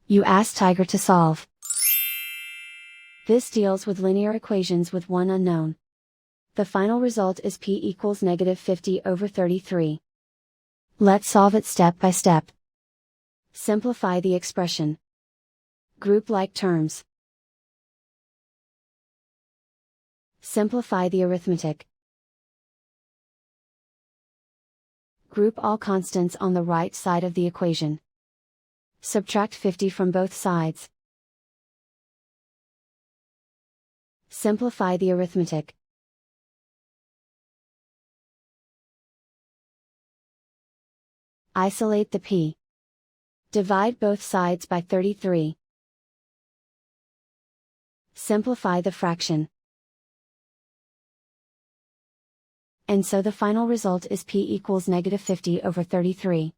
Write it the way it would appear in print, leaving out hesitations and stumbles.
You ask Tiger to solve. This deals with linear equations with one unknown. The final result is p equals -50/33. Let's solve it step by step. Simplify the expression. Group like terms. Simplify the arithmetic. Group all constants on the right side of the equation. Subtract 50 from both sides. Simplify the arithmetic. Isolate the p. Divide both sides by 33. Simplify the fraction. And so the final result is p equals -50/33.